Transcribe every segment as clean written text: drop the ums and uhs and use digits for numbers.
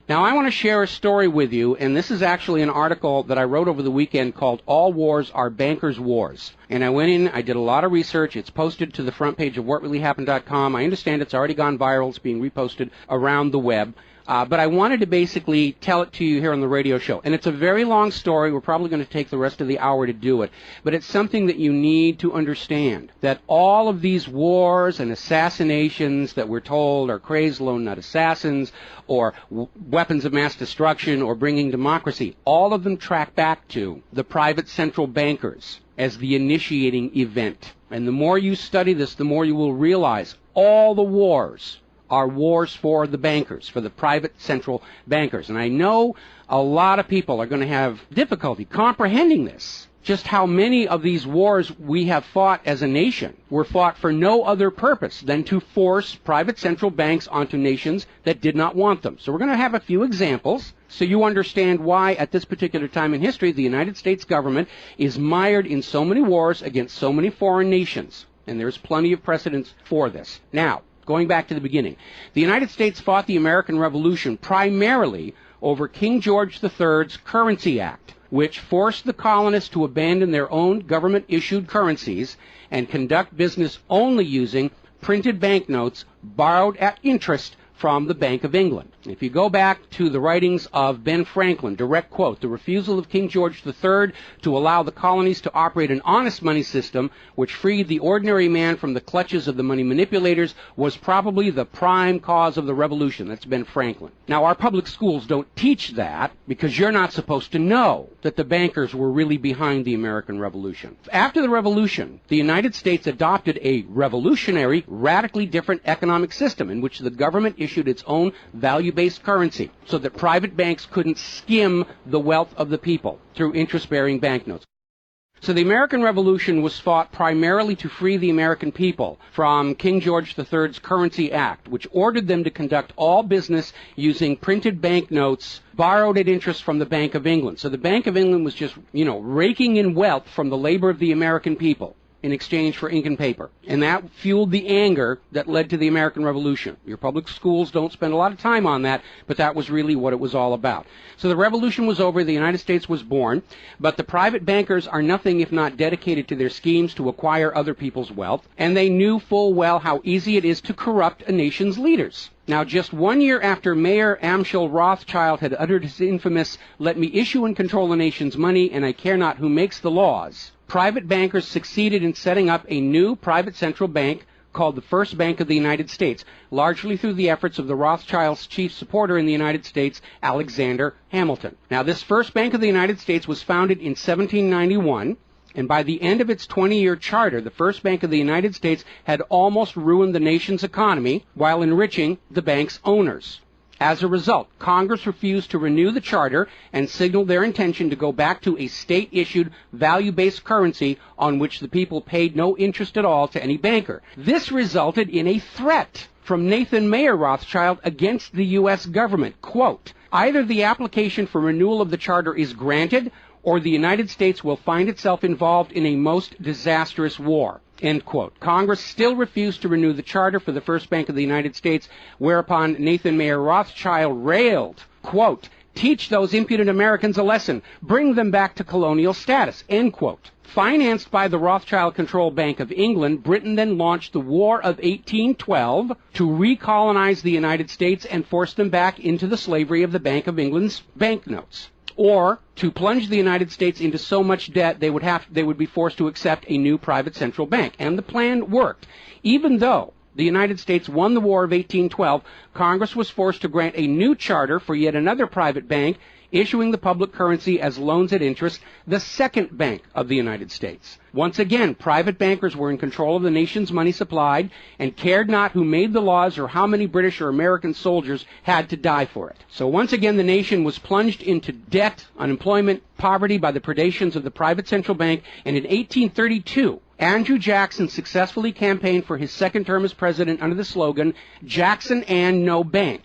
Now, I want to share a story with you, and this is actually an article that I wrote over the weekend called All Wars Are Bankers' Wars. And I went in, I did a lot of research. It's posted to the front page of whatreallyh.com. I understand it's already gone viral. It's being reposted around the web. But I wanted to basically tell it to you here on the radio show. And it's a very long story. We're probably going to take the rest of the hour to do it. But it's something that you need to understand, that all of these wars and assassinations that we're told are crazed lone nut assassins or weapons of mass destruction or bringing democracy, all of them track back to the private central bankers as the initiating event. And the more you study this, the more you will realize all the wars are wars for the bankers, for the private central bankers. And I know a lot of people are going to have difficulty comprehending this, just how many of these wars we have fought as a nation were fought for no other purpose than to force private central banks onto nations that did not want them. So we're going to have a few examples so you understand why at this particular time in history the United States government is mired in so many wars against so many foreign nations. And there's plenty of precedents for this. Now, going back to the beginning, the United States fought the American Revolution primarily over King George III's Currency Act, which forced the colonists to abandon their own government-issued currencies and conduct business only using printed banknotes borrowed at interest from the Bank of England. If you go back to the writings of Ben Franklin, direct quote, the refusal of King George III to allow the colonies to operate an honest money system which freed the ordinary man from the clutches of the money manipulators was probably the prime cause of the revolution. That's Ben Franklin. Now, our public schools don't teach that because you're not supposed to know that the bankers were really behind the American Revolution. After the Revolution, the United States adopted a revolutionary, radically different economic system in which the government issued its own value-based currency so that private banks couldn't skim the wealth of the people through interest-bearing banknotes. So the American Revolution was fought primarily to free the American people from King George III's Currency Act, which ordered them to conduct all business using printed banknotes borrowed at interest from the Bank of England. So the Bank of England was just, raking in wealth from the labor of the American people in exchange for ink and paper. And that fueled the anger that led to the American Revolution. Your public schools don't spend a lot of time on that, but that was really what it was all about. So the revolution was over, the United States was born, but the private bankers are nothing if not dedicated to their schemes to acquire other people's wealth, and they knew full well how easy it is to corrupt a nation's leaders. Now, just 1 year after Mayor Amschel Rothschild had uttered his infamous, "Let me issue and control the nation's money, and I care not who makes the laws," private bankers succeeded in setting up a new private central bank called the First Bank of the United States, largely through the efforts of the Rothschilds' chief supporter in the United States, Alexander Hamilton. Now, this First Bank of the United States was founded in 1791, and by the end of its 20-year charter, the First Bank of the United States had almost ruined the nation's economy while enriching the bank's owners. As a result, Congress refused to renew the charter and signaled their intention to go back to a state-issued, value-based currency on which the people paid no interest at all to any banker. This resulted in a threat from Nathan Mayer Rothschild against the U.S. government. Quote, "Either the application for renewal of the charter is granted, or the United States will find itself involved in a most disastrous war." End quote. Congress still refused to renew the charter for the First Bank of the United States, whereupon Nathan Mayer Rothschild railed, quote, "Teach those impudent Americans a lesson. Bring them back to colonial status." End quote. Financed by the Rothschild-controlled Bank of England, Britain then launched the War of 1812 to recolonize the United States and force them back into the slavery of the Bank of England's banknotes, or to plunge the United States into so much debt they would be forced to accept a new private central bank. And the plan worked. Even though the United States won the War of 1812, Congress was forced to grant a new charter for yet another private bank, issuing the public currency as loans at interest, the Second Bank of the United States. Once again, private bankers were in control of the nation's money supplied and cared not who made the laws or how many British or American soldiers had to die for it. So once again, the nation was plunged into debt, unemployment, poverty by the predations of the private central bank, and in 1832, Andrew Jackson successfully campaigned for his second term as president under the slogan, "Jackson and no bank."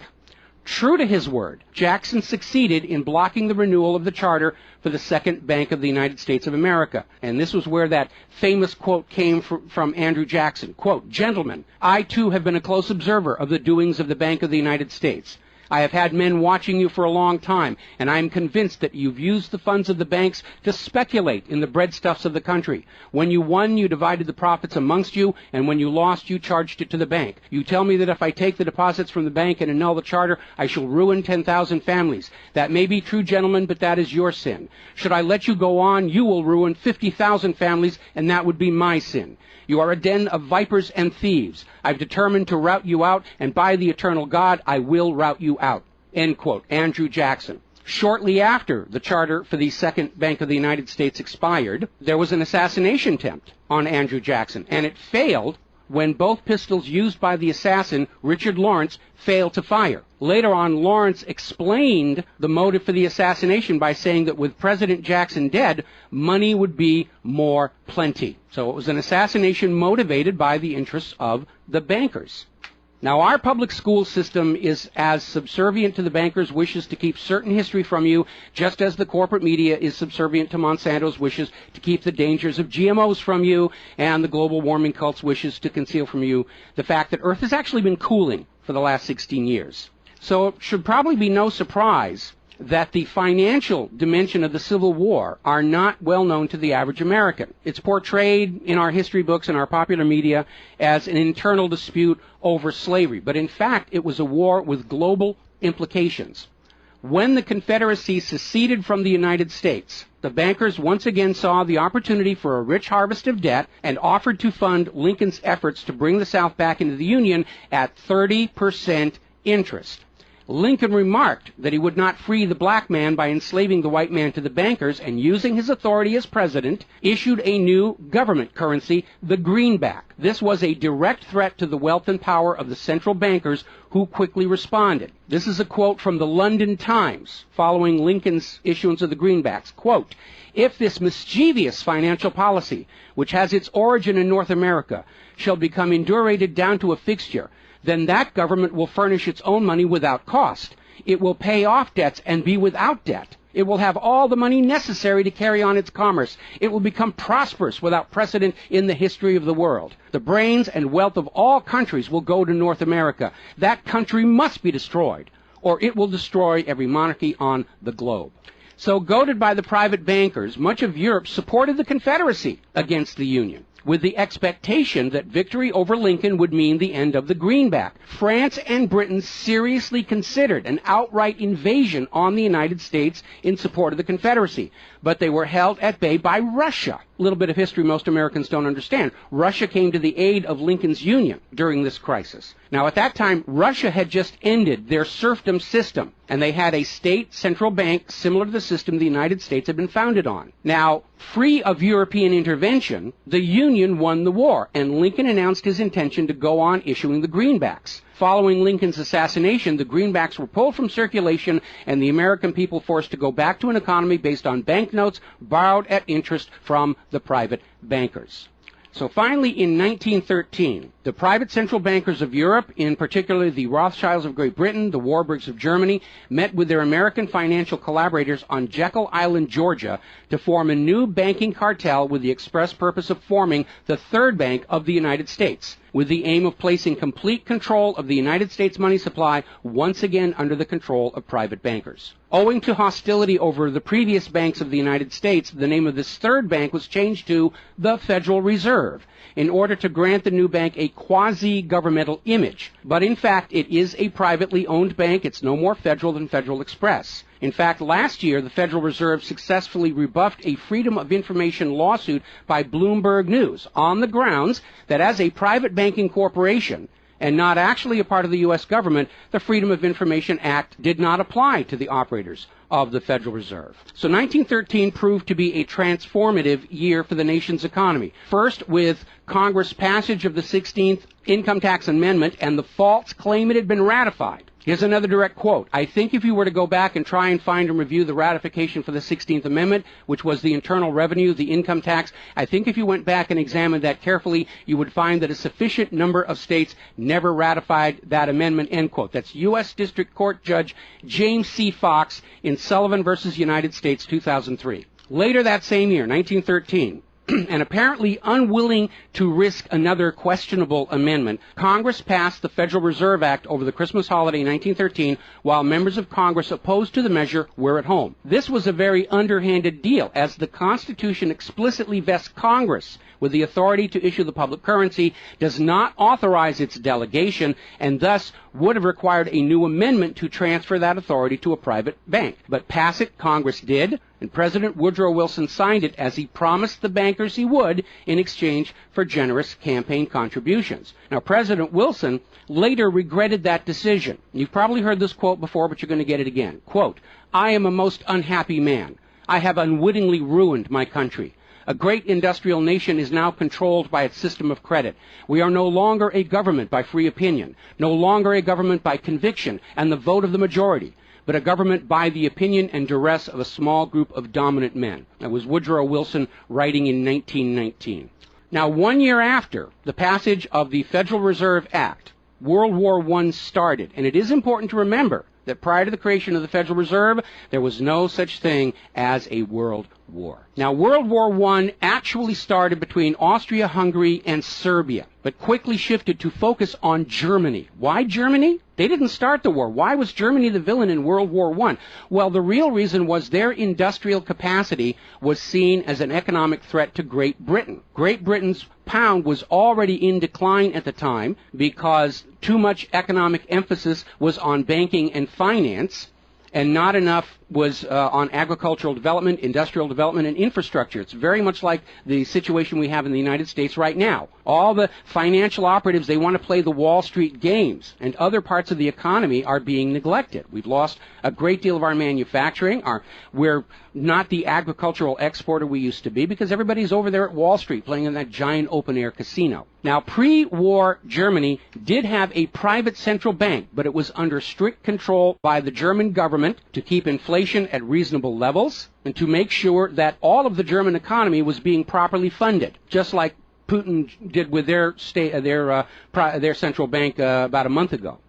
True to his word, Jackson succeeded in blocking the renewal of the charter for the Second Bank of the United States of America. And this was where that famous quote came from Andrew Jackson. Quote, "Gentlemen, I too have been a close observer of the doings of the Bank of the United States. I have had men watching you for a long time, and I am convinced that you've used the funds of the banks to speculate in the breadstuffs of the country. When you won, you divided the profits amongst you, and when you lost, you charged it to the bank. You tell me that if I take the deposits from the bank and annul the charter, I shall ruin 10,000 families. That may be true, gentlemen, but that is your sin. Should I let you go on, you will ruin 50,000 families, and that would be my sin. You are a den of vipers and thieves. I've determined to rout you out, and by the eternal God, I will rout you out. End quote. Andrew Jackson. Shortly after the charter for the Second Bank of the United States expired, there was an assassination attempt on Andrew Jackson, and it failed when both pistols used by the assassin, Richard Lawrence, failed to fire. Later on, Lawrence explained the motive for the assassination by saying that with President Jackson dead, money would be more plenty. So it was an assassination motivated by the interests of the bankers. Now, our public school system is as subservient to the bankers' wishes to keep certain history from you, just as the corporate media is subservient to Monsanto's wishes to keep the dangers of GMOs from you, and the global warming cult's wishes to conceal from you the fact that Earth has actually been cooling for the last 16 years. So it should probably be no surprise that the financial dimension of the Civil War are not well known to the average American. It's portrayed in our history books and our popular media as an internal dispute over slavery, but in fact it was a war with global implications. When the Confederacy seceded from the United States, the bankers once again saw the opportunity for a rich harvest of debt and offered to fund Lincoln's efforts to bring the South back into the Union at 30% interest. Lincoln remarked that he would not free the black man by enslaving the white man to the bankers, and using his authority as president, issued a new government currency, the greenback. This was a direct threat to the wealth and power of the central bankers, who quickly responded. This is a quote from the London Times following Lincoln's issuance of the greenbacks. Quote, "If this mischievous financial policy, which has its origin in North America, shall become indurated down to a fixture, then that government will furnish its own money without cost. It will pay off debts and be without debt. It will have all the money necessary to carry on its commerce. It will become prosperous without precedent in the history of the world. The brains and wealth of all countries will go to North America. That country must be destroyed, or it will destroy every monarchy on the globe." So, goaded by the private bankers, much of Europe supported the Confederacy against the Union, with the expectation that victory over Lincoln would mean the end of the greenback. France and Britain seriously considered an outright invasion on the United States in support of the Confederacy, but they were held at bay by Russia. A little bit of history most Americans don't understand. Russia came to the aid of Lincoln's Union during this crisis. Now, at that time, Russia had just ended their serfdom system, and they had a state central bank similar to the system the United States had been founded on. Now, free of European intervention, the Union won the war, and Lincoln announced his intention to go on issuing the greenbacks. Following Lincoln's assassination, the greenbacks were pulled from circulation, and the American people forced to go back to an economy based on banknotes borrowed at interest from the private bankers. So finally, in 1913, the private central bankers of Europe, in particular the Rothschilds of Great Britain, the Warburgs of Germany, met with their American financial collaborators on Jekyll Island, Georgia, to form a new banking cartel with the express purpose of forming the Third Bank of the United States, with the aim of placing complete control of the United States money supply once again under the control of private bankers. Owing to hostility over the previous banks of the United States, the name of this third bank was changed to the Federal Reserve, in order to grant the new bank a quasi-governmental image. But in fact, it is a privately owned bank. It's no more federal than Federal Express. In fact, last year, the Federal Reserve successfully rebuffed a Freedom of Information lawsuit by Bloomberg News on the grounds that as a private banking corporation, and not actually a part of the U.S. government, the Freedom of Information Act did not apply to the operators of the Federal Reserve. So 1913 proved to be a transformative year for the nation's economy. First, with Congress' passage of the 16th Income Tax Amendment and the false claim it had been ratified. Here's another direct quote. "I think if you were to go back and try and find and review the ratification for the 16th Amendment, which was the internal revenue, the income tax, I think if you went back and examined that carefully, you would find that a sufficient number of states never ratified that amendment," end quote. That's U.S. District Court Judge James C. Fox in Sullivan versus United States, 2003. Later that same year, 1913, and apparently unwilling to risk another questionable amendment, Congress passed the Federal Reserve Act over the Christmas holiday in 1913, while members of Congress opposed to the measure were at home. This was a very underhanded deal, as the Constitution explicitly vests Congress with the authority to issue the public currency, does not authorize its delegation, and thus would have required a new amendment to transfer that authority to a private bank. But pass it, Congress did, and President Woodrow Wilson signed it as he promised the bankers he would in exchange for generous campaign contributions. Now, President Wilson later regretted that decision. You've probably heard this quote before, but you're going to get it again. Quote, "I am a most unhappy man. I have unwittingly ruined my country. A great industrial nation is now controlled by its system of credit. We are no longer a government by free opinion, no longer a government by conviction and the vote of the majority, but a government by the opinion and duress of a small group of dominant men." That was Woodrow Wilson writing in 1919. Now, 1 year after the passage of the Federal Reserve Act, World War I started, and it is important to remember that prior to the creation of the Federal Reserve, there was no such thing as a world war. Now, World War I actually started between Austria, Hungary, and Serbia, but quickly shifted to focus on Germany. Why Germany? They didn't start the war. Why was Germany the villain in World War I? Well, the real reason was their industrial capacity was seen as an economic threat to Great Britain. Great Britain's pound was already in decline at the time because too much economic emphasis was on banking and finance, and not enough was on agricultural development, industrial development, and infrastructure. It's very much like the situation we have in the United States right now. All the financial operatives, they want to play the Wall Street games, and other parts of the economy are being neglected. We've lost a great deal of our manufacturing. We're not the agricultural exporter we used to be because everybody's over there at Wall Street playing in that giant open-air casino. Now, pre-war Germany did have a private central bank, but it was under strict control by the German government to keep inflation at reasonable levels and to make sure that all of the German economy was being properly funded, just like Putin did with their central bank about a month ago.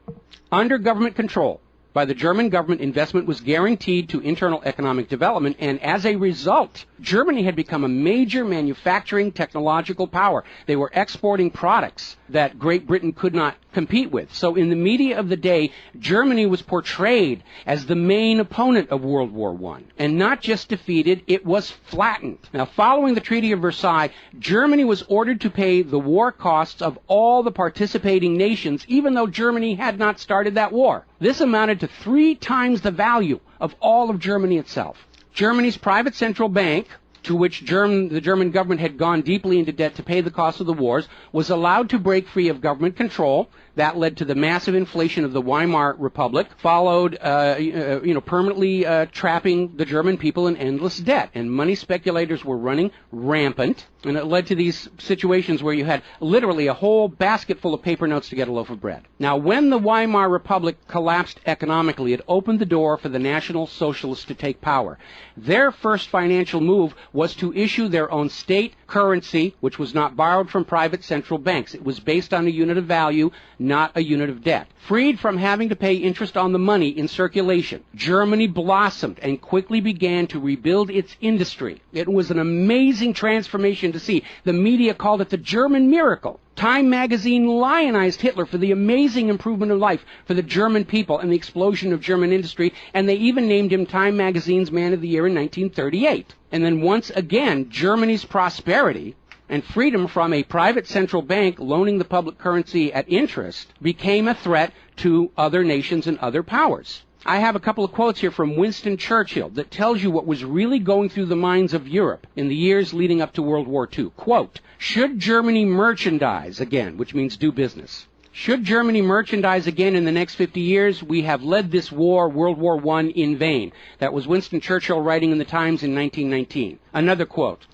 Under government control by the German government, investment was guaranteed to internal economic development, and as a result, Germany had become a major manufacturing technological power. They were exporting products that Great Britain could not compete with. So in the media of the day, Germany was portrayed as the main opponent of World War I. And not just defeated, it was flattened. Now, following the Treaty of Versailles, Germany was ordered to pay the war costs of all the participating nations, even though Germany had not started that war. This amounted to 3 times the value of all of Germany itself. Germany's private central bank, to which the German government had gone deeply into debt to pay the cost of the wars, was allowed to break free of government control. That led to the massive inflation of the Weimar Republic, followed, permanently trapping the German people in endless debt. And money speculators were running rampant, and it led to these situations where you had literally a whole basket full of paper notes to get a loaf of bread. Now, when the Weimar Republic collapsed economically, it opened the door for the National Socialists to take power. Their first financial move was to issue their own state currency, which was not borrowed from private central banks. It was based on a unit of value, not a unit of debt. Freed from having to pay interest on the money in circulation, Germany blossomed and quickly began to rebuild its industry. It was an amazing transformation to see. The media called it the German miracle. Time magazine lionized Hitler for the amazing improvement of life for the German people and the explosion of German industry, and they even named him Time magazine's Man of the Year in 1938. And then once again, Germany's prosperity and freedom from a private central bank loaning the public currency at interest became a threat to other nations and other powers. I have a couple of quotes here from Winston Churchill that tells you what was really going through the minds of Europe in the years leading up to World War II. Quote, "Should Germany merchandise again," which means do business, "should Germany merchandise again in the next 50 years, we have led this war, World War I, in vain." That was Winston Churchill writing in the Times in 1919. Another quote,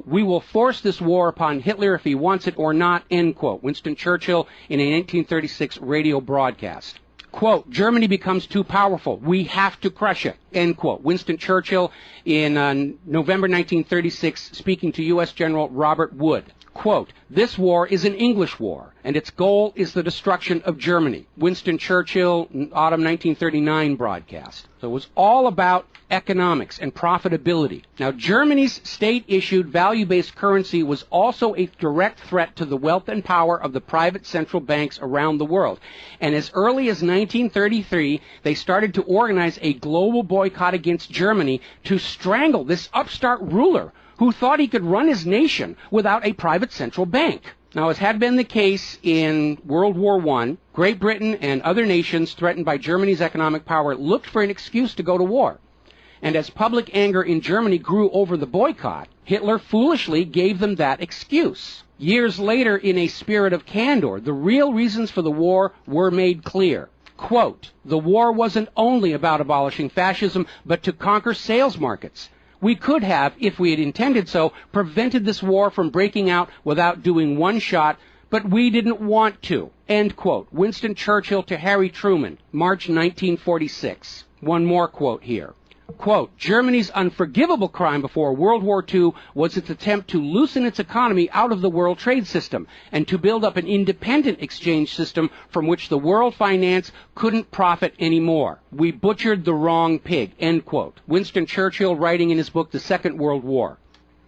"We will force this war upon Hitler if he wants it or not," end quote. Winston Churchill in a 1936 radio broadcast. Quote, "Germany becomes too powerful. We have to crush it," end quote. Winston Churchill in November 1936 speaking to U.S. General Robert Wood. Quote, "This war is an English war, and its goal is the destruction of Germany." Winston Churchill, autumn 1939 broadcast. So it was all about economics and profitability. Now, Germany's state-issued value-based currency was also a direct threat to the wealth and power of the private central banks around the world. And as early as 1933, they started to organize a global boycott against Germany to strangle this upstart ruler who thought he could run his nation without a private central bank. Now, as had been the case in World War I, Great Britain and other nations threatened by Germany's economic power looked for an excuse to go to war. And as public anger in Germany grew over the boycott, Hitler foolishly gave them that excuse. Years later, in a spirit of candor, the real reasons for the war were made clear. Quote, "The war wasn't only about abolishing fascism, but to conquer sales markets. We could have, if we had intended so, prevented this war from breaking out without doing one shot, but we didn't want to." End quote. Winston Churchill to Harry Truman, March 1946. One more quote here. Quote, "Germany's unforgivable crime before World War II was its attempt to loosen its economy out of the world trade system and to build up an independent exchange system from which the world finance couldn't profit anymore. We butchered the wrong pig." End quote. Winston Churchill writing in his book, The Second World War.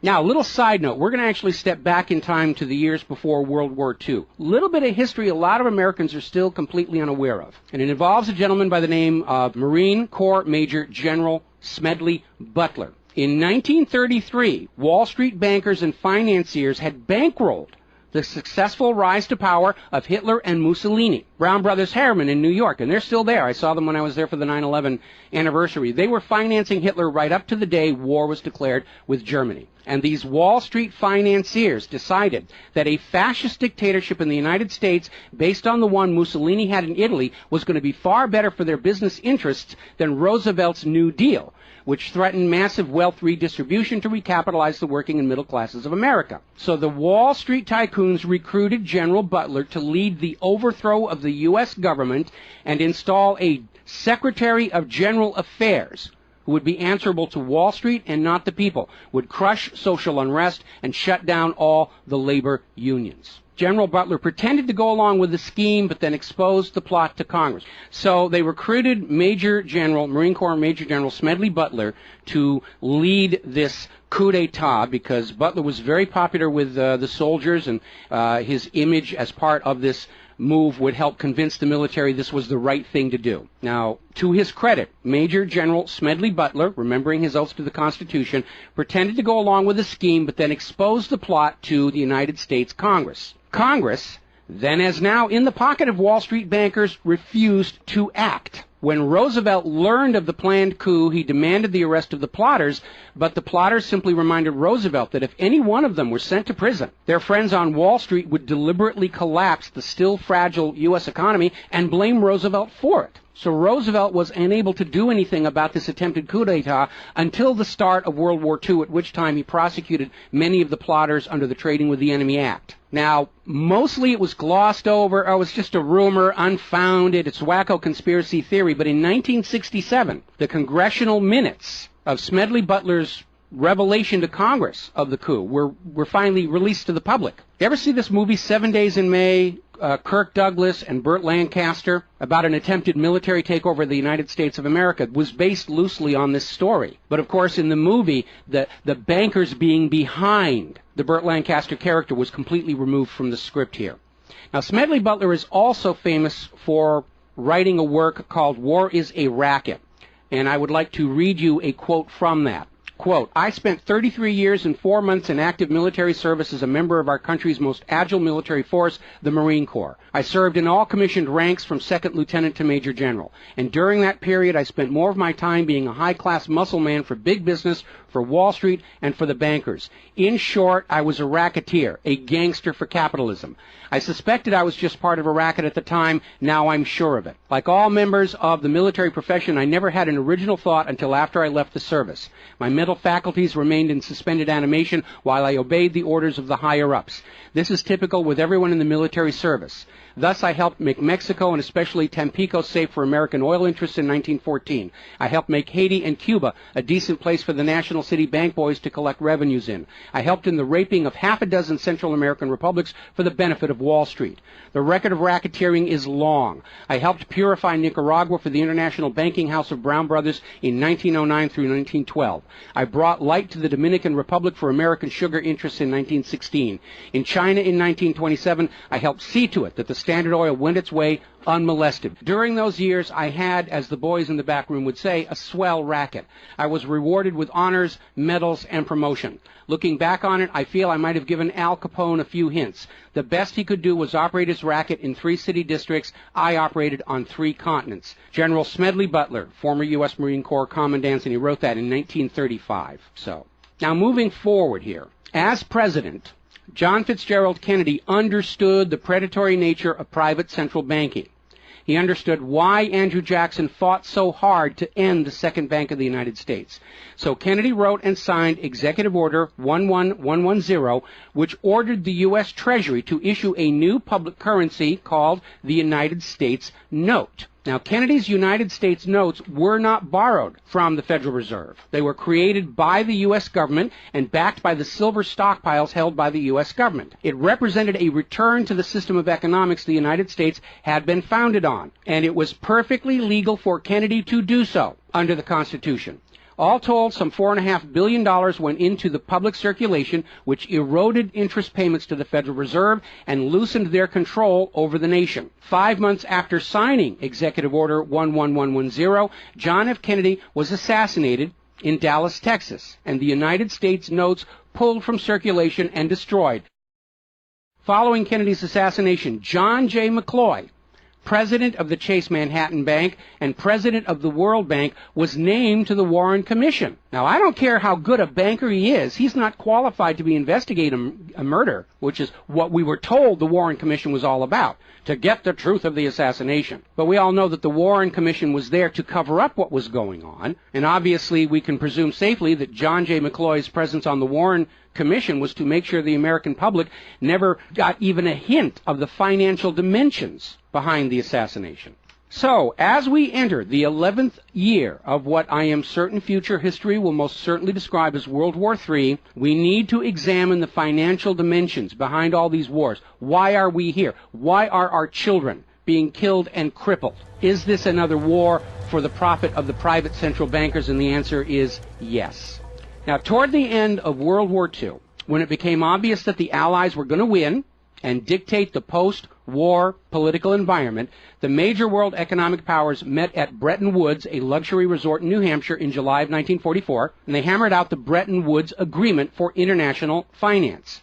Now, a little side note, we're going to actually step back in time to the years before World War II. A little bit of history a lot of Americans are still completely unaware of. And it involves a gentleman by the name of Marine Corps Major General Smedley Butler. In 1933, Wall Street bankers and financiers had bankrolled the successful rise to power of Hitler and Mussolini. Brown Brothers Harriman in New York, and they're still there. I saw them when I was there for the 9/11 anniversary. They were financing Hitler right up to the day war was declared with Germany. And these Wall Street financiers decided that a fascist dictatorship in the United States, based on the one Mussolini had in Italy, was going to be far better for their business interests than Roosevelt's New Deal, which threatened massive wealth redistribution to recapitalize the working and middle classes of America. So the Wall Street tycoons recruited General Butler to lead the overthrow of the U.S. government and install a Secretary of General Affairs who would be answerable to Wall Street and not the people, would crush social unrest and shut down all the labor unions. General Butler pretended to go along with the scheme, but then exposed the plot to Congress. So they recruited Marine Corps Major General Smedley Butler to lead this coup d'etat, because Butler was very popular with the soldiers, and his image as part of this move would help convince the military this was the right thing to do. Now, to his credit, Major General Smedley Butler, remembering his oath to the Constitution, pretended to go along with the scheme, but then exposed the plot to the United States Congress. Congress, then as now in the pocket of Wall Street bankers, refused to act. When Roosevelt learned of the planned coup, he demanded the arrest of the plotters, but the plotters simply reminded Roosevelt that if any one of them were sent to prison, their friends on Wall Street would deliberately collapse the still fragile U.S. economy and blame Roosevelt for it. So Roosevelt was unable to do anything about this attempted coup d'etat until the start of World War II, at which time he prosecuted many of the plotters under the Trading with the Enemy Act. Now, mostly it was glossed over. Oh, it's just a rumor, unfounded. It's wacko conspiracy theory. But in 1967, the congressional minutes of Smedley Butler's revelation to Congress of the coup were finally released to the public. You ever see this movie 7 Days in May? Kirk Douglas and Burt Lancaster, about an attempted military takeover of the United States of America, was based loosely on this story. But of course, in the movie, the bankers being behind the Burt Lancaster character was completely removed from the script here. Now, Smedley Butler is also famous for writing a work called War is a Racket, and I would like to read you a quote from that. Quote, "I spent 33 years and 4 months in active military service as a member of our country's most agile military force, the Marine Corps. I served in all commissioned ranks from second lieutenant to major general. And during that period, I spent more of my time being a high-class muscle man for big business, for Wall Street, and for the bankers. In short, I was a racketeer, a gangster for capitalism. I suspected I was just part of a racket at the time. Now I'm sure of it. Like all members of the military profession, I never had an original thought until after I left the service. My mental faculties remained in suspended animation while I obeyed the orders of the higher-ups. This is typical with everyone in the military service. Thus, I helped make Mexico and especially Tampico safe for American oil interests in 1914. I helped make Haiti and Cuba a decent place for the national City bank boys to collect revenues in. I helped in the raping of half a dozen Central American republics for the benefit of Wall Street. The record of racketeering is long. I helped purify Nicaragua for the International Banking House of Brown Brothers in 1909 through 1912. I brought light to the Dominican Republic for American sugar interests in 1916. In China in 1927, I helped see to it that the Standard Oil went its way unmolested. During those years, I had, as the boys in the back room would say, a swell racket. I was rewarded with honors, medals, and promotion. Looking back on it, I feel I might have given Al Capone a few hints. The best he could do was operate his racket in 3 city districts. I operated on 3 continents. General Smedley Butler, former U.S. Marine Corps Commandant, and he wrote that in 1935. So, now moving forward here. As president, John Fitzgerald Kennedy understood the predatory nature of private central banking. He understood why Andrew Jackson fought so hard to end the Second Bank of the United States. So Kennedy wrote and signed Executive Order 11110, which ordered the U.S. Treasury to issue a new public currency called the United States Note. Now, Kennedy's United States notes were not borrowed from the Federal Reserve. They were created by the U.S. government and backed by the silver stockpiles held by the U.S. government. It represented a return to the system of economics the United States had been founded on, and it was perfectly legal for Kennedy to do so under the Constitution. All told, some $4.5 billion went into the public circulation, which eroded interest payments to the Federal Reserve and loosened their control over the nation. 5 months after signing Executive Order 11110, John F. Kennedy was assassinated in Dallas, Texas, and the United States notes pulled from circulation and destroyed. Following Kennedy's assassination, John J. McCloy, president of the Chase Manhattan Bank and president of the World Bank, was named to the Warren Commission. Now, I don't care how good a banker he is, he's not qualified to be investigating a murder, which is what we were told the Warren Commission was all about, to get the truth of the assassination. But we all know that the Warren Commission was there to cover up what was going on, and obviously we can presume safely that John J. McCloy's presence on the Warren Commission was to make sure the American public never got even a hint of the financial dimensions behind the assassination. So, as we enter the 11th year of what I am certain future history will most certainly describe as World War III, we need to examine the financial dimensions behind all these wars. Why are we here? Why are our children being killed and crippled? Is this another war for the profit of the private central bankers? And the answer is yes. Now, toward the end of World War II, when it became obvious that the Allies were going to win and dictate the post-war political environment, the major world economic powers met at Bretton Woods, a luxury resort in New Hampshire, in July of 1944, and they hammered out the Bretton Woods Agreement for International Finance.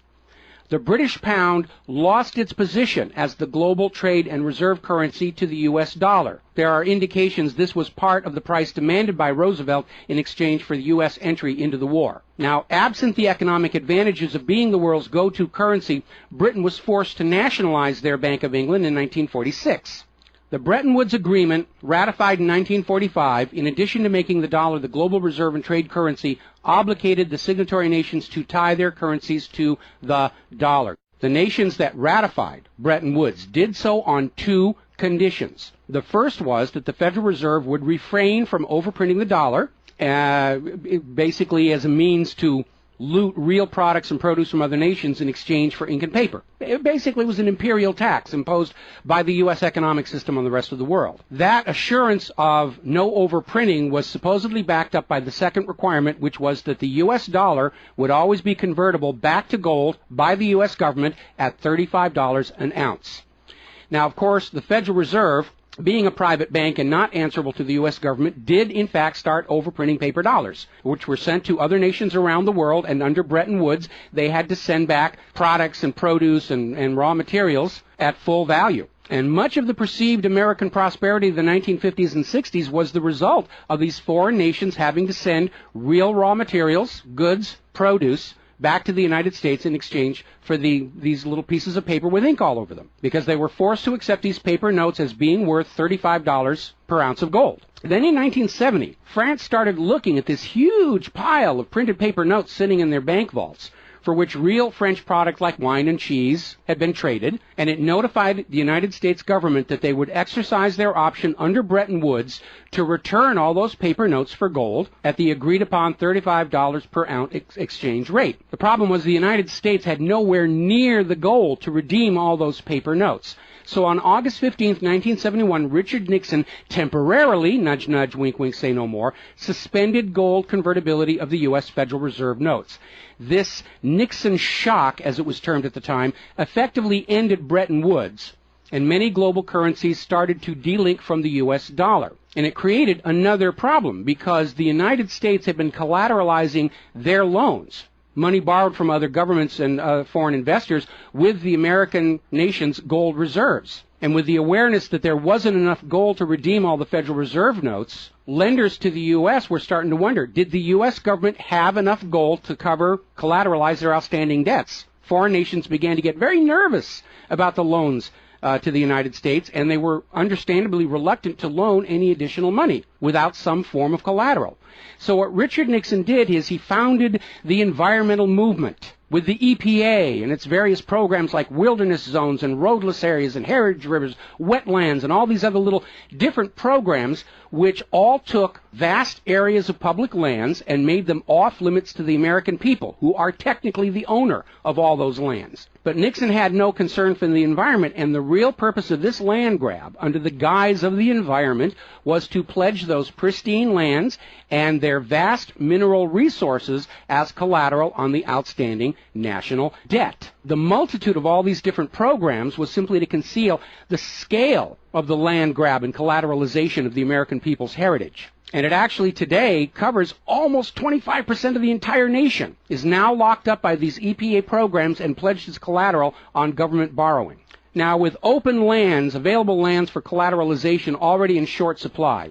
The British pound lost its position as the global trade and reserve currency to the U.S. dollar. There are indications this was part of the price demanded by Roosevelt in exchange for the U.S. entry into the war. Now, absent the economic advantages of being the world's go-to currency, Britain was forced to nationalize their Bank of England in 1946. The Bretton Woods Agreement, ratified in 1945, in addition to making the dollar the global reserve and trade currency, obligated the signatory nations to tie their currencies to the dollar. The nations that ratified Bretton Woods did so on 2 conditions. The first was that the Federal Reserve would refrain from overprinting the dollar, basically as a means to loot real products and produce from other nations in exchange for ink and paper. It basically was an imperial tax imposed by the U.S. economic system on the rest of the world. That assurance of no overprinting was supposedly backed up by the second requirement, which was that the U.S. dollar would always be convertible back to gold by the U.S. government at $35 an ounce. Now, of course, the Federal Reserve, being a private bank and not answerable to the U.S. government, did in fact start overprinting paper dollars, which were sent to other nations around the world, and under Bretton Woods, they had to send back products and produce and raw materials at full value. And much of the perceived American prosperity of the 1950s and 60s was the result of these foreign nations having to send real raw materials, goods, produce, back to the United States in exchange for these little pieces of paper with ink all over them, because they were forced to accept these paper notes as being worth $35 per ounce of gold. Then in 1970, France started looking at this huge pile of printed paper notes sitting in their bank vaults, for which real French products like wine and cheese had been traded, and it notified the United States government that they would exercise their option under Bretton Woods to return all those paper notes for gold at the agreed-upon $35 per ounce exchange rate. The problem was the United States had nowhere near the gold to redeem all those paper notes. So on August 15, 1971, Richard Nixon temporarily, nudge, nudge, wink, wink, say no more, suspended gold convertibility of the U.S. Federal Reserve notes. This Nixon shock, as it was termed at the time, effectively ended Bretton Woods, and many global currencies started to delink from the U.S. dollar. And it created another problem because the United States had been collateralizing their loans, money borrowed from other governments and foreign investors, with the American nation's gold reserves. And with the awareness that there wasn't enough gold to redeem all the Federal Reserve notes, lenders to the U.S. were starting to wonder, did the U.S. government have enough gold to collateralize their outstanding debts? Foreign nations began to get very nervous about the loans to the United States, and they were understandably reluctant to loan any additional money without some form of collateral. So what Richard Nixon did is he founded the environmental movement with the EPA and its various programs like wilderness zones and roadless areas and heritage rivers, wetlands, and all these other little different programs which all took vast areas of public lands and made them off limits to the American people, who are technically the owner of all those lands. But Nixon had no concern for the environment, and the real purpose of this land grab, under the guise of the environment, was to pledge those pristine lands and their vast mineral resources as collateral on the outstanding national debt. The multitude of all these different programs was simply to conceal the scale of the land grab and collateralization of the American people's heritage. And it actually today covers almost 25% of the entire nation, is now locked up by these EPA programs and pledged as collateral on government borrowing. Now, with open lands, available lands for collateralization already in short supply,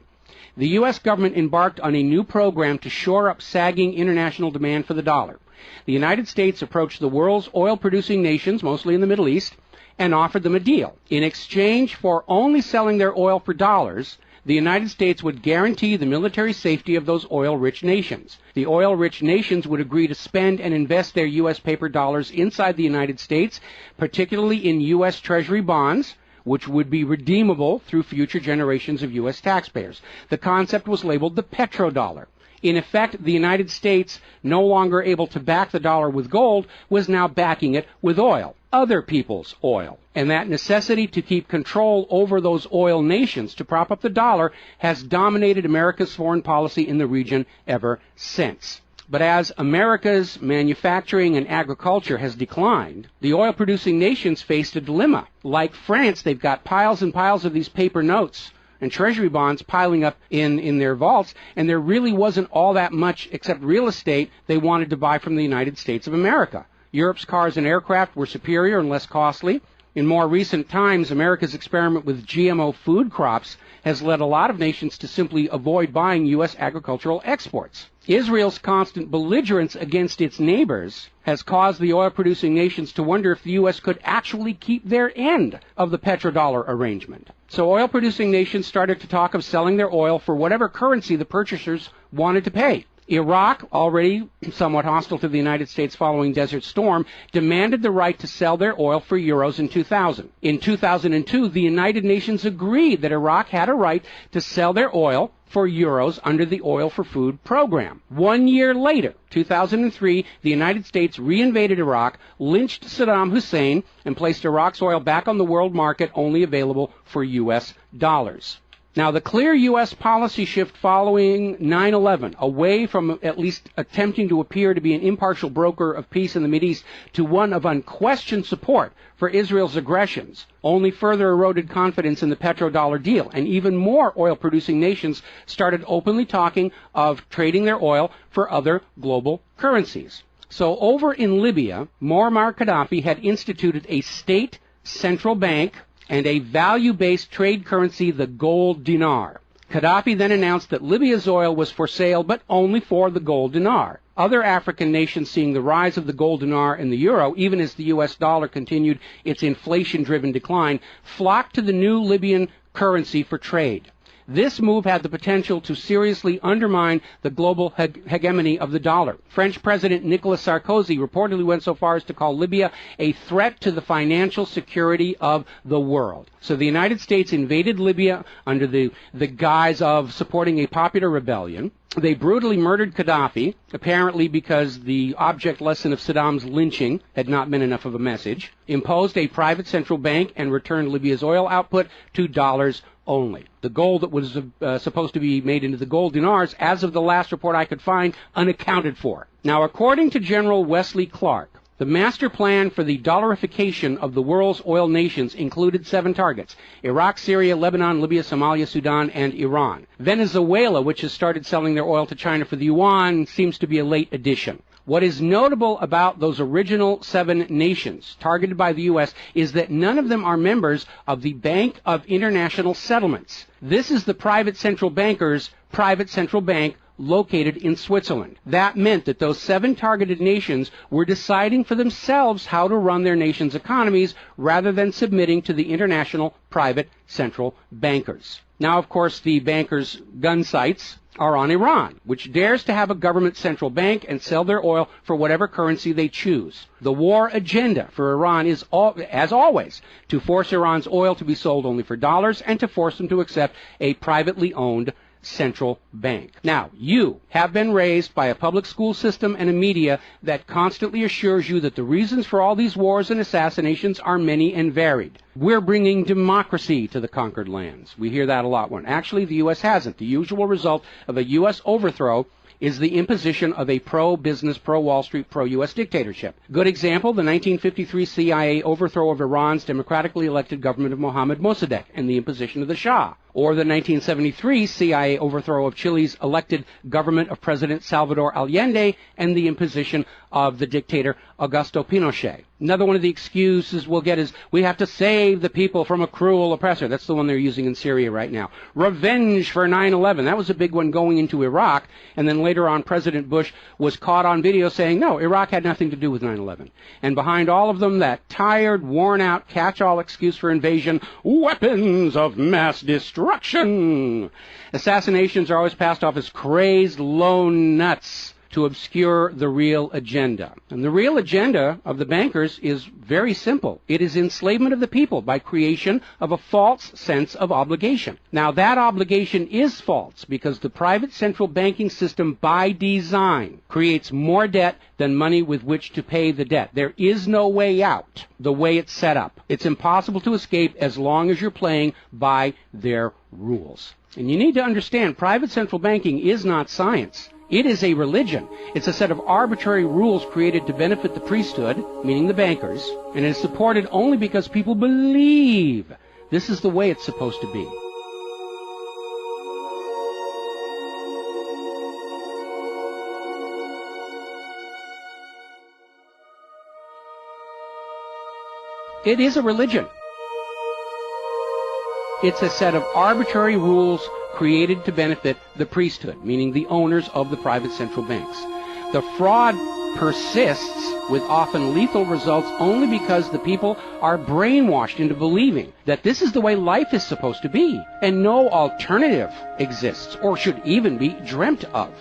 the U.S. government embarked on a new program to shore up sagging international demand for the dollar. The United States approached the world's oil-producing nations, mostly in the Middle East, and offered them a deal. In exchange for only selling their oil for dollars, the United States would guarantee the military safety of those oil-rich nations. The oil-rich nations would agree to spend and invest their U.S. paper dollars inside the United States, particularly in U.S. Treasury bonds, which would be redeemable through future generations of U.S. taxpayers. The concept was labeled the petrodollar. In effect, the United States, no longer able to back the dollar with gold, was now backing it with oil, other people's oil. And that necessity to keep control over those oil nations to prop up the dollar has dominated America's foreign policy in the region ever since. But as America's manufacturing and agriculture has declined, the oil-producing nations faced a dilemma. Like France, they've got piles and piles of these paper notes and treasury bonds piling up in their vaults, and there really wasn't all that much except real estate they wanted to buy from the United States of America. Europe's cars and aircraft were superior and less costly. In more recent times, America's experiment with GMO food crops has led a lot of nations to simply avoid buying U.S. agricultural exports. Israel's constant belligerence against its neighbors has caused the oil-producing nations to wonder if the U.S. could actually keep their end of the petrodollar arrangement. So oil-producing nations started to talk of selling their oil for whatever currency the purchasers wanted to pay. Iraq, already somewhat hostile to the United States following Desert Storm, demanded the right to sell their oil for euros in 2000. In 2002, the United Nations agreed that Iraq had a right to sell their oil for euros under the Oil for Food program. 1 year later, 2003, the United States reinvaded Iraq, lynched Saddam Hussein, and placed Iraq's oil back on the world market, only available for U.S. dollars. Now, the clear U.S. policy shift following 9/11, away from at least attempting to appear to be an impartial broker of peace in the Mideast to one of unquestioned support for Israel's aggressions, only further eroded confidence in the petrodollar deal, and even more oil-producing nations started openly talking of trading their oil for other global currencies. So over in Libya, Muammar Gaddafi had instituted a state central bank and a value-based trade currency, the gold dinar. Gaddafi then announced that Libya's oil was for sale, but only for the gold dinar. Other African nations, seeing the rise of the gold dinar and the euro, even as the U.S. dollar continued its inflation-driven decline, flocked to the new Libyan currency for trade. This move had the potential to seriously undermine the global hegemony of the dollar. French President Nicolas Sarkozy reportedly went so far as to call Libya a threat to the financial security of the world. So the United States invaded Libya under the guise of supporting a popular rebellion. They brutally murdered Gaddafi, apparently because the object lesson of Saddam's lynching had not been enough of a message, imposed a private central bank, and returned Libya's oil output to dollars only. The gold that was supposed to be made into the gold dinars, as of the last report I could find, unaccounted for. Now, according to General Wesley Clark, the master plan for the dollarification of the world's oil nations included 7 targets: Iraq, Syria, Lebanon, Libya, Somalia, Sudan, and Iran. Venezuela, which has started selling their oil to China for the yuan, seems to be a late addition. What is notable about those original 7 nations targeted by the U.S. is that none of them are members of the Bank of International Settlements. This is the private central banker's private central bank located in Switzerland. That meant that those 7 targeted nations were deciding for themselves how to run their nation's economies rather than submitting to the international private central bankers. Now, of course, the bankers' gun sights are on Iran, which dares to have a government central bank and sell their oil for whatever currency they choose. The war agenda for Iran is, as always, to force Iran's oil to be sold only for dollars and to force them to accept a privately owned central bank. Now, you have been raised by a public school system and a media that constantly assures you that the reasons for all these wars and assassinations are many and varied. We're bringing democracy to the conquered lands. We hear that a lot. When actually the U.S. hasn't. The usual result of a U.S. overthrow is the imposition of a pro-business, pro-Wall Street, pro-U.S. dictatorship. Good example, the 1953 CIA overthrow of Iran's democratically elected government of Mohammad Mossadegh and the imposition of the Shah. Or the 1973 CIA overthrow of Chile's elected government of President Salvador Allende and the imposition of the dictator Augusto Pinochet. Another one of the excuses we'll get is we have to save the people from a cruel oppressor. That's the one they're using in Syria right now. Revenge for 9/11. That was a big one going into Iraq. And then later on, President Bush was caught on video saying, no, Iraq had nothing to do with 9/11. And behind all of them, that tired, worn-out, catch-all excuse for invasion, weapons of mass destruction. Assassinations are always passed off as crazed lone nuts to obscure the real agenda. And the real agenda of the bankers is very simple. It is enslavement of the people by creation of a false sense of obligation. Now, that obligation is false because the private central banking system by design creates more debt than money with which to pay the debt. There is no way out the way it's set up. It's impossible to escape as long as you're playing by their rules. And you need to understand, private central banking is not science. It is a religion. It's a set of arbitrary rules created to benefit the priesthood, meaning the bankers, and it is supported only because people believe this is the way it's supposed to be. It is a religion. It's a set of arbitrary rules created to benefit the priesthood, meaning the owners of the private central banks. The fraud persists with often lethal results only because the people are brainwashed into believing that this is the way life is supposed to be, and no alternative exists or should even be dreamt of.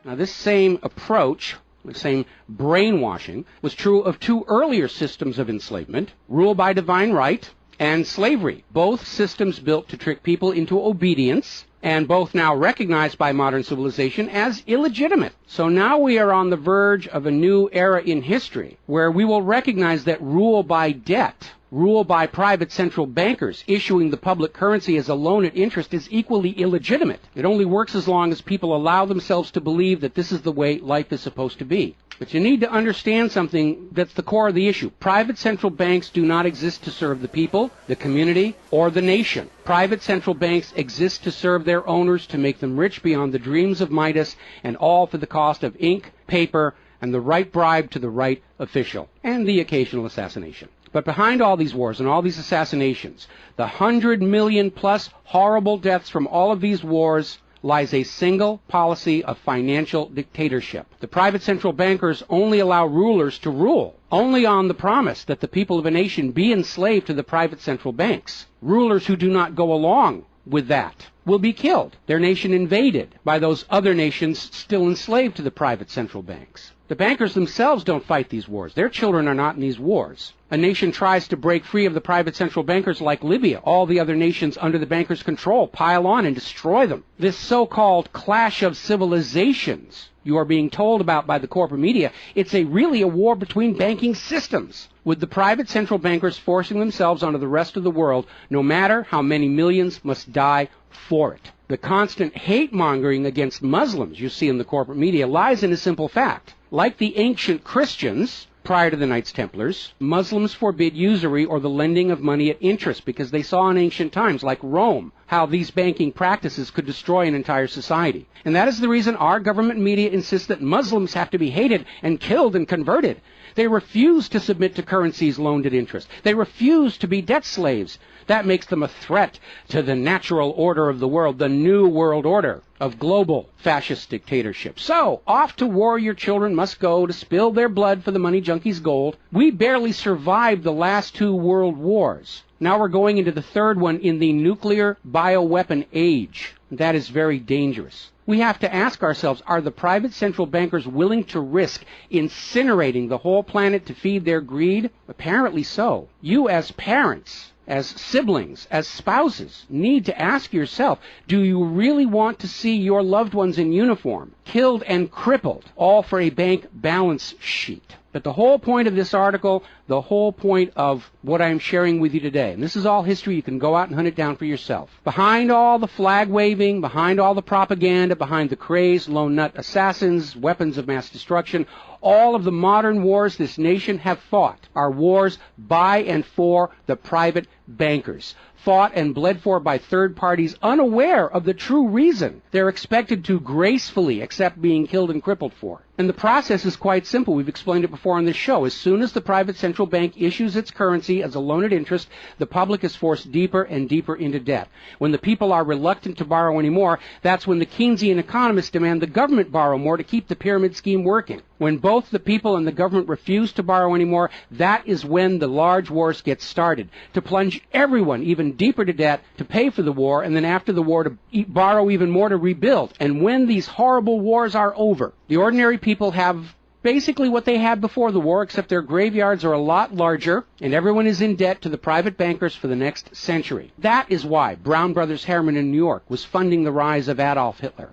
Now, this same approach, the same brainwashing, was true of 2 earlier systems of enslavement, rule by divine right and slavery, both systems built to trick people into obedience, and both now recognized by modern civilization as illegitimate. So now we are on the verge of a new era in history where we will recognize that rule by debt, rule by private central bankers issuing the public currency as a loan at interest is equally illegitimate. It only works as long as people allow themselves to believe that this is the way life is supposed to be. But you need to understand something that's the core of the issue. Private central banks do not exist to serve the people, the community, or the nation. Private central banks exist to serve their owners, to make them rich beyond the dreams of Midas, and all for the cost of ink, paper, and the right bribe to the right official, and the occasional assassination. But behind all these wars and all these assassinations, the 100 million plus horrible deaths from all of these wars, lies a single policy of financial dictatorship. The private central bankers only allow rulers to rule, only on the promise that the people of a nation be enslaved to the private central banks. Rulers who do not go along with that will be killed, their nation invaded by those other nations still enslaved to the private central banks. The bankers themselves don't fight these wars. Their children are not in these wars. A nation tries to break free of the private central bankers like Libya. All the other nations under the bankers' control pile on and destroy them. This so-called clash of civilizations you are being told about by the corporate media, it's really a war between banking systems, with the private central bankers forcing themselves onto the rest of the world, no matter how many millions must die for it. The constant hate-mongering against Muslims you see in the corporate media lies in a simple fact. Like the ancient Christians, prior to the Knights Templars, Muslims forbid usury or the lending of money at interest because they saw in ancient times, like Rome, how these banking practices could destroy an entire society. And that is the reason our government media insists that Muslims have to be hated and killed and converted. They refuse to submit to currencies loaned at interest. They refuse to be debt slaves. That makes them a threat to the natural order of the world, the new world order of global fascist dictatorship. So, off to war your children must go to spill their blood for the money junkies' gold. We barely survived the last 2 world wars. Now we're going into the third one in the nuclear bioweapon age. That is very dangerous. We have to ask ourselves, are the private central bankers willing to risk incinerating the whole planet to feed their greed? Apparently so. You as parents, as siblings, as spouses, need to ask yourself, do you really want to see your loved ones in uniform, killed and crippled, all for a bank balance sheet? But the whole point of this article, the whole point of what I'm sharing with you today, and this is all history, you can go out and hunt it down for yourself. Behind all the flag waving, behind all the propaganda, behind the crazed lone nut assassins, weapons of mass destruction, all of the modern wars this nation have fought are wars by and for the private bankers, fought and bled for by third parties unaware of the true reason they're expected to gracefully accept being killed and crippled for. And the process is quite simple. We've explained it before on this show. As soon as the private central bank issues its currency as a loan at interest, the public is forced deeper and deeper into debt. When the people are reluctant to borrow anymore, that's when the Keynesian economists demand the government borrow more to keep the pyramid scheme working. When both the people and the government refuse to borrow anymore, that is when the large wars get started, to plunge everyone even deeper to debt to pay for the war, and then after the war to borrow even more to rebuild. And when these horrible wars are over, the ordinary people have basically what they had before the war, except their graveyards are a lot larger, and everyone is in debt to the private bankers for the next century. That is why Brown Brothers Harriman in New York was funding the rise of Adolf Hitler,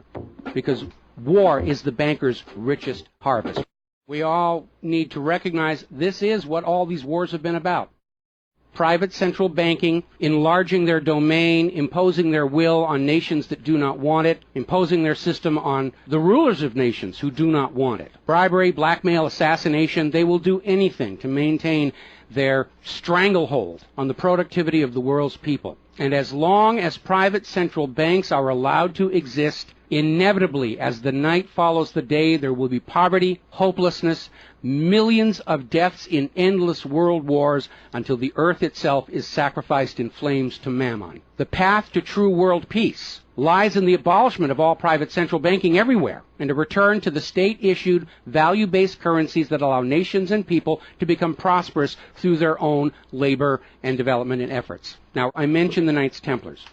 because war is the bankers' richest harvest. We all need to recognize this is what all these wars have been about. Private central banking, enlarging their domain, imposing their will on nations that do not want it, imposing their system on the rulers of nations who do not want it. Bribery, blackmail, assassination, they will do anything to maintain their stranglehold on the productivity of the world's people. And as long as private central banks are allowed to exist, inevitably, as the night follows the day, there will be poverty, hopelessness, millions of deaths in endless world wars until the earth itself is sacrificed in flames to Mammon. The path to true world peace lies in the abolishment of all private central banking everywhere and a return to the state-issued, value-based currencies that allow nations and people to become prosperous through their own labor and development and efforts. Now, I mentioned the Knights Templars.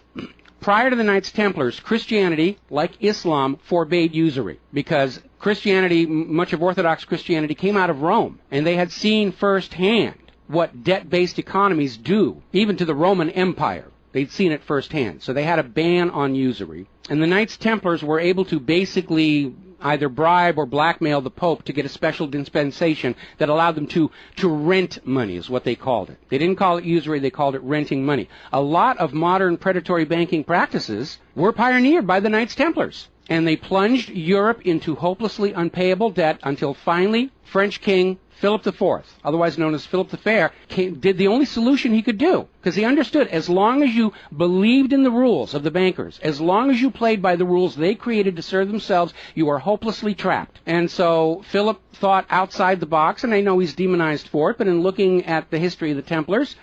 Prior to the Knights Templars, Christianity, like Islam, forbade usury because Christianity, much of Orthodox Christianity, came out of Rome, and they had seen firsthand what debt-based economies do, even to the Roman Empire. They'd seen it firsthand, so they had a ban on usury. And the Knights Templars were able to basically either bribe or blackmail the Pope to get a special dispensation that allowed them to rent money, is what they called it. They didn't call it usury, they called it renting money. A lot of modern predatory banking practices were pioneered by the Knights Templars, and they plunged Europe into hopelessly unpayable debt until finally French King Philip IV, otherwise known as Philip the Fair, did the only solution he could do, because he understood as long as you believed in the rules of the bankers, as long as you played by the rules they created to serve themselves, you are hopelessly trapped. And so Philip thought outside the box, and I know he's demonized for it, but in looking at the history of the Templars,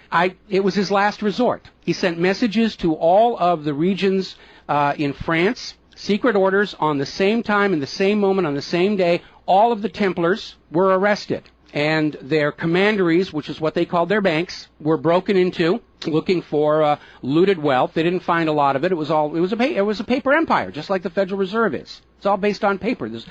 it was his last resort. He sent messages to all of the regions in France, secret orders on the same time, in the same moment, on the same day. All of the Templars were arrested, and their commanderies, which is what they called their banks, were broken into, looking for looted wealth. They didn't find a lot of it. It was a paper empire, just like the Federal Reserve is. It's all based on paper. There's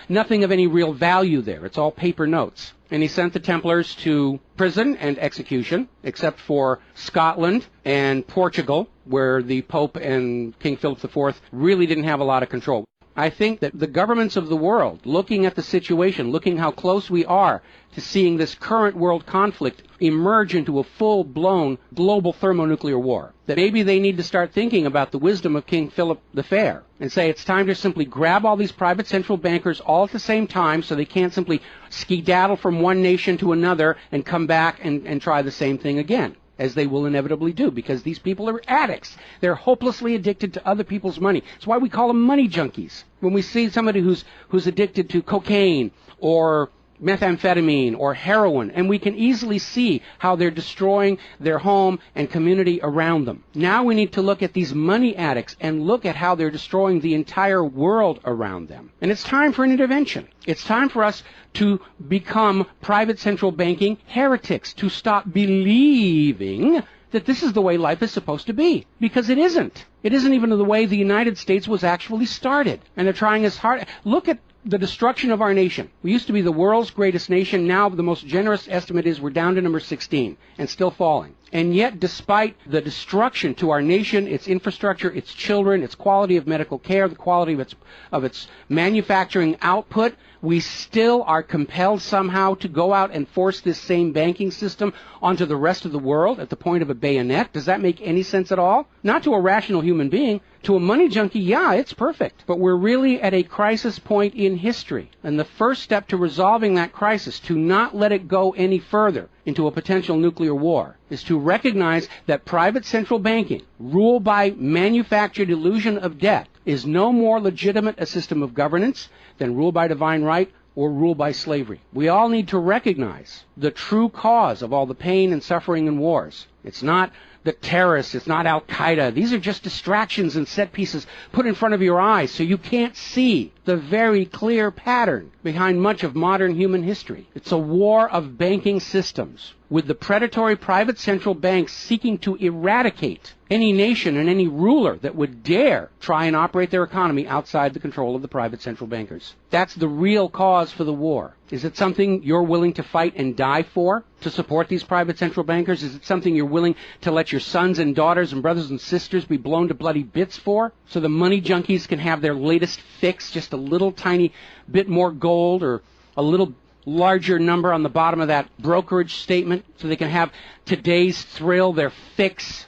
nothing of any real value there. It's all paper notes. And he sent the Templars to prison and execution, except for Scotland and Portugal, where the Pope and King Philip IV really didn't have a lot of control. I think that the governments of the world, looking at the situation, looking how close we are to seeing this current world conflict emerge into a full-blown global thermonuclear war, that maybe they need to start thinking about the wisdom of King Philip the Fair and say it's time to simply grab all these private central bankers all at the same time so they can't simply skedaddle from one nation to another and come back and try the same thing again, as they will inevitably do, because these people are addicts. They're hopelessly addicted to other people's money. That's why we call them money junkies. When we see somebody who's addicted to cocaine or methamphetamine or heroin, and we can easily see how they're destroying their home and community around them. Now we need to look at these money addicts and look at how they're destroying the entire world around them. And it's time for an intervention. It's time for us to become private central banking heretics, to stop believing that this is the way life is supposed to be, because it isn't. It isn't even the way the United States was actually started. And they're trying as hard. Look at the destruction of our nation. We used to be the world's greatest nation. Now the most generous estimate is we're down to number 16 and still falling. And yet, despite the destruction to our nation, its infrastructure, its children, its quality of medical care, the quality of its manufacturing output, we still are compelled somehow to go out and force this same banking system onto the rest of the world at the point of a bayonet. Does that make any sense at all? Not to a rational human being. To a money junkie, yeah, it's perfect. But we're really at a crisis point in history. And the first step to resolving that crisis, to not let it go any further into a potential nuclear war, is to recognize that private central banking, ruled by manufactured illusion of debt, is no more legitimate a system of governance than rule by divine right or rule by slavery. We all need to recognize the true cause of all the pain and suffering and wars. It's not the terrorists, it's not Al-Qaeda. These are just distractions and set pieces put in front of your eyes so you can't see the very clear pattern behind much of modern human history. It's a war of banking systems, with the predatory private central banks seeking to eradicate any nation and any ruler that would dare try and operate their economy outside the control of the private central bankers. That's the real cause for the war. Is it something you're willing to fight and die for, to support these private central bankers? Is it something you're willing to let your sons and daughters and brothers and sisters be blown to bloody bits for, so the money junkies can have their latest fix, just a little tiny bit more gold or a little larger number on the bottom of that brokerage statement, so they can have today's thrill, their fix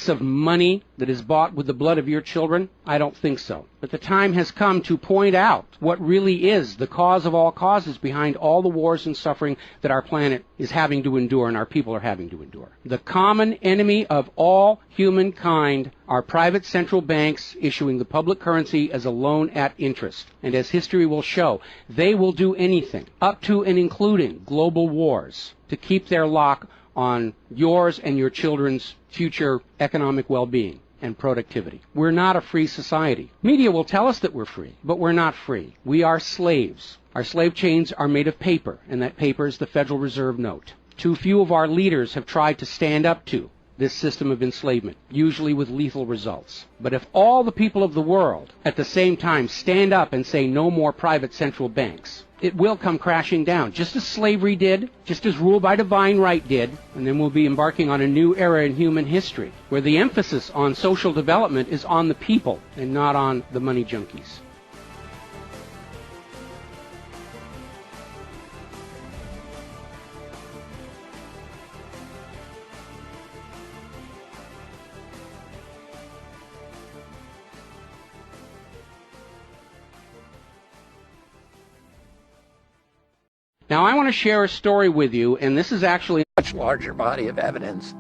of money that is bought with the blood of your children? I don't think so. But the time has come to point out what really is the cause of all causes behind all the wars and suffering that our planet is having to endure and our people are having to endure. The common enemy of all humankind are private central banks issuing the public currency as a loan at interest. And as history will show, they will do anything, up to and including global wars, to keep their lock on yours and your children's future economic well-being and productivity. We're not a free society. Media will tell us that we're free, but we're not free. We are slaves. Our slave chains are made of paper, and that paper is the Federal Reserve note. Too few of our leaders have tried to stand up to this system of enslavement, usually with lethal results. But if all the people of the world at the same time stand up and say no more private central banks, it will come crashing down, just as slavery did, just as rule by divine right did, and then we'll be embarking on a new era in human history, where the emphasis on social development is on the people and not on the money junkies. Now, I want to share a story with you, and this is actually a much larger body of evidence